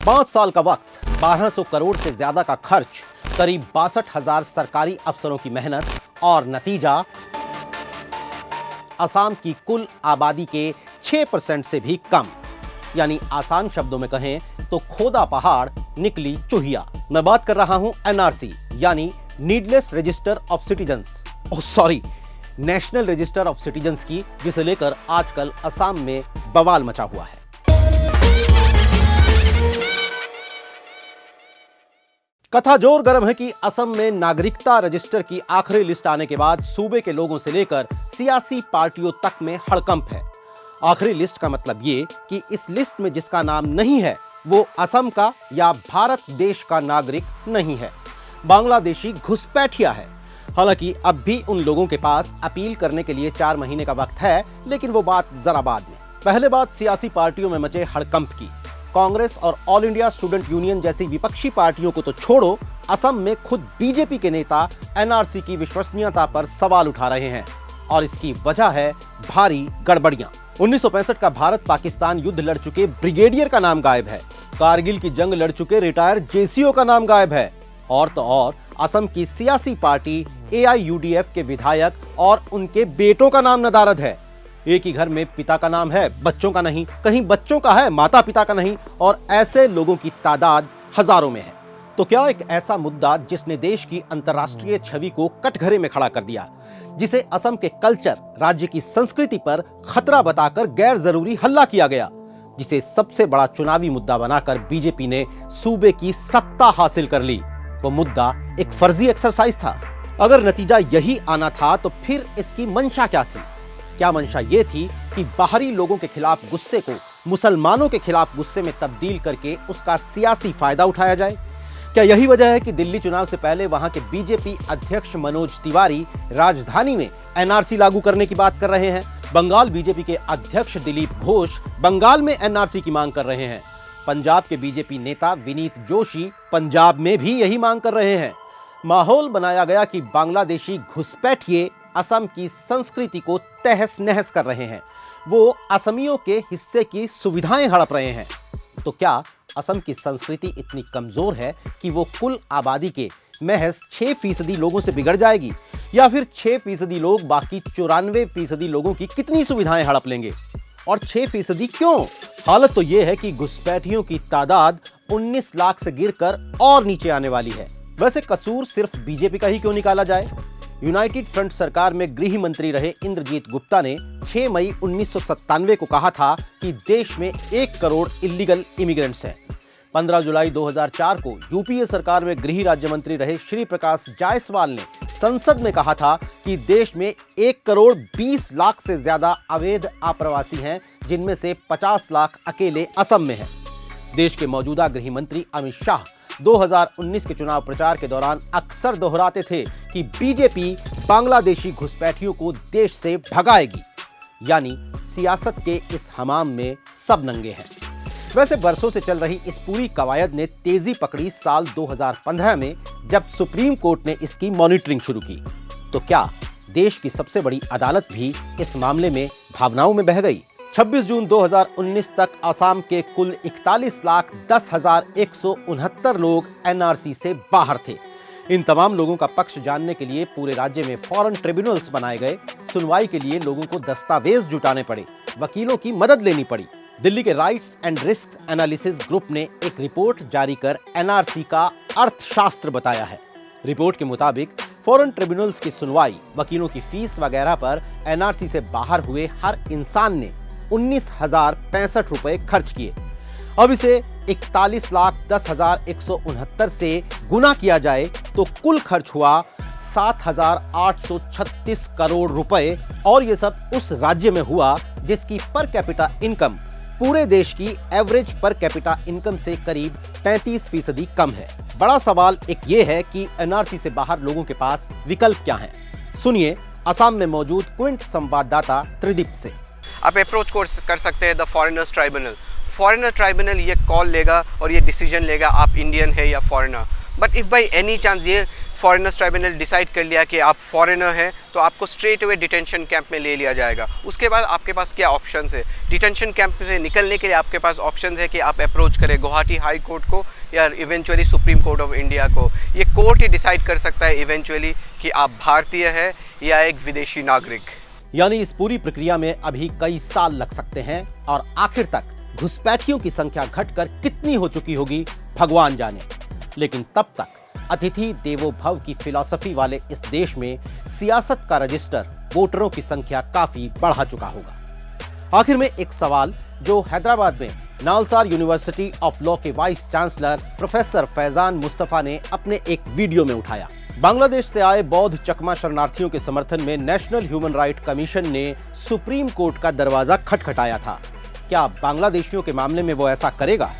5 साल का वक्त, 1200 करोड़ से ज्यादा का खर्च, करीब 62,000 सरकारी अफसरों की मेहनत और नतीजा असम की कुल आबादी के 6% से भी कम। यानी आसान शब्दों में कहें तो खोदा पहाड़ निकली चूहिया। मैं बात कर रहा हूं एनआरसी यानी needless register of citizens, national register of citizens की, जिसे लेकर आजकल असम में बवाल मचा हुआ है। कथा जोर गर्म है कि असम में नागरिकता रजिस्टर की आखिरी लिस्ट आने के बाद सूबे के लोगों से लेकर सियासी पार्टियों तक में हड़कंप है। आखिरी लिस्ट का मतलब ये कि इस लिस्ट में जिसका नाम नहीं है वो असम का या भारत देश का नागरिक नहीं है, बांग्लादेशी घुसपैठिया है। हालांकि अब भी उन लोगों के पास अपील करने के लिए 4 महीने का वक्त है, लेकिन वो बात जरा बाद में। पहले बात सियासी पार्टियों में मचे हड़कंप की। कांग्रेस और ऑल इंडिया स्टूडेंट यूनियन जैसी विपक्षी पार्टियों को तो छोड़ो, असम में खुद बीजेपी के नेता एनआरसी की विश्वसनीयता पर सवाल उठा रहे हैं और इसकी वजह है भारी गड़बड़ियां। 1965 का भारत पाकिस्तान युद्ध लड़ चुके ब्रिगेडियर का नाम गायब है, कारगिल की जंग लड़ चुके रिटायर जेसीओ का नाम गायब है, और तो और असम की सियासी पार्टी एआईयूडीएफ के विधायक और उनके बेटों का नाम नदारद है। एक ही घर में पिता का नाम है, बच्चों का नहीं, कहीं बच्चों का है, माता पिता का नहीं, और ऐसे लोगों की तादाद हजारों में है। तो क्या एक ऐसा मुद्दा जिसने देश की अंतर्राष्ट्रीय छवि को कटघरे में खड़ा कर दिया, जिसे असम के कल्चर, राज्य की संस्कृति पर खतरा बताकर गैर जरूरी हल्ला किया गया, जिसे सबसे बड़ा चुनावी मुद्दा बनाकर बीजेपी ने सूबे की सत्ता हासिल कर ली? वो मुद्दा एक फर्जी एक्सरसाइज था। अगर नतीजा यही आना था तो फिर इसकी मंशा क्या थी? क्या मंशा ये थी कि बाहरी लोगों के खिलाफ गुस्से को मुसलमानों के खिलाफ गुस्से में तब्दील करके उसका सियासी फायदा उठाया जाए? क्या यही वजह है कि दिल्ली चुनाव से पहले वहां के बीजेपी अध्यक्ष मनोज तिवारी राजधानी में एनआरसी लागू करने की बात कर रहे हैं? बंगाल बीजेपी के अध्यक्ष दिलीप घोष बंगाल में एनआरसी की मांग कर रहे हैं। पंजाब के बीजेपी नेता विनीत जोशी पंजाब में भी यही मांग कर रहे हैं। माहौल बनाया गया कि बांग्लादेशी घुसपैठिए असम की संस्कृति को तहस नहस कर रहे हैं, वो असमियों के हिस्से की सुविधाएं हड़प रहे हैं। तो क्या असम की संस्कृति इतनी कमजोर है कि वो कुल आबादी के महज 6% लोगों से बिगड़ जाएगी, या फिर 6% लोग बाकी 94% लोगों की कितनी सुविधाएं हड़प लेंगे? और 6% क्यों? हालत तो यह है कि घुसपैठियों की तादाद 19 लाख से गिरकर और नीचे आने वाली है। वैसे कसूर सिर्फ बीजेपी का ही क्यों निकाला जाए? यूनाइटेड फ्रंट सरकार में गृह मंत्री रहे इंद्रजीत गुप्ता ने 6 मई 1997 को कहा था कि देश में 1 करोड़ इल्लीगल इमिग्रेंट्स हैं। 15 जुलाई 2004 को यूपीए सरकार में गृह राज्य मंत्री रहे श्री प्रकाश जायसवाल ने संसद में कहा था कि देश में 1 करोड़ 20 लाख से ज्यादा अवैध आप्रवासी हैं, जिनमें से 50 लाख अकेले असम में हैं। देश के मौजूदा गृह मंत्री अमित शाह 2019 के चुनाव प्रचार के दौरान अक्सर दोहराते थे कि बीजेपी बांग्लादेशी घुसपैठियों को देश से भगाएगी। यानी सियासत के इस हमाम में सब नंगे हैं। वैसे बरसों से चल रही इस पूरी कवायद ने तेजी पकड़ी साल 2015 में, जब सुप्रीम कोर्ट ने इसकी मॉनिटरिंग शुरू की। तो क्या देश की सबसे बड़ी अदालत भी इस मामले में भावनाओं में बह गई? 26 जून 2019 तक असम के कुल 41,10,169 लोग एनआरसी से बाहर थे। इन तमाम लोगों का पक्ष जानने के लिए पूरे राज्य में फॉरेन ट्रिब्यूनल्स बनाए गए। सुनवाई के लिए लोगों को दस्तावेज जुटाने पड़े, वकीलों की मदद लेनी पड़ी। दिल्ली के rights and risk analysis group ने एक रिपोर्ट जारी कर एनआरसी का अर्थशास्त्र बताया है। रिपोर्ट के मुताबिक फॉरेन ट्रिब्यूनल्स की सुनवाई, वकीलों की फीस वगैरह पर एनआरसी से बाहर हुए हर इंसान ने 19,065 रुपए खर्च किए। अब इसे 41,10,169 से गुना किया जाए तो कुल खर्च हुआ 7,836 करोड़ रुपए, और ये सब उस राज्य में हुआ जिसकी पर कैपिटा इनकम पूरे देश की एवरेज पर कैपिटा इनकम से करीब 35% कम है। बड़ा सवाल एक ये है कि एनआरसी से बाहर लोगों के पास विकल्प क्या हैं? सुनिए असम में मौजूद क्विंट संवाददाता त्रिदीप से। आप अप्रोच कर सकते हैं the foreigners tribunal. Foreigner tribunal ये कॉल लेगा और ये डिसीजन लेगा आप इंडियन है या foreigner. But if by any chance ये फॉरेनर्स ट्राइब्यूनल डिसाइड कर लिया कि आप फॉरेनर हैं तो आपको स्ट्रेट अवे डिटेंशन कैंप में ले लिया जाएगा। उसके बाद आपके पास क्या ऑप्शंस है? डिटेंशन कैंप से निकलने के लिए आपके पास ऑप्शंस है कि आप अप्रोच करें गुवाहाटी हाई कोर्ट को या eventually supreme court of India को। ये कोर्ट ही डिसाइड कर सकता है इवेंचुअली कि आप भारतीय है या एक विदेशी नागरिक। यानी इस पूरी प्रक्रिया में अभी कई साल लग सकते हैं और आखिर तक घुसपैठियों की संख्या घटकर कितनी हो चुकी होगी भगवान जाने। लेकिन तब तक अतिथि देवो भव की फिलॉसफी वाले इस देश में सियासत का रजिस्टर वोटरों की संख्या काफी बढ़ा चुका होगा। आखिर में एक सवाल जो हैदराबाद में नालसार यूनिवर्सिटी ऑफ लॉ के vice chancellor professor Faizan Mustafa ने अपने एक वीडियो में उठाया। बांग्लादेश से आए बौद्ध चकमा शरणार्थियों के समर्थन में नेशनल ह्यूमन राइट कमीशन ने सुप्रीम कोर्ट का दरवाजा खटखटाया था। क्या बांग्लादेशियों के मामले में वो ऐसा करेगा?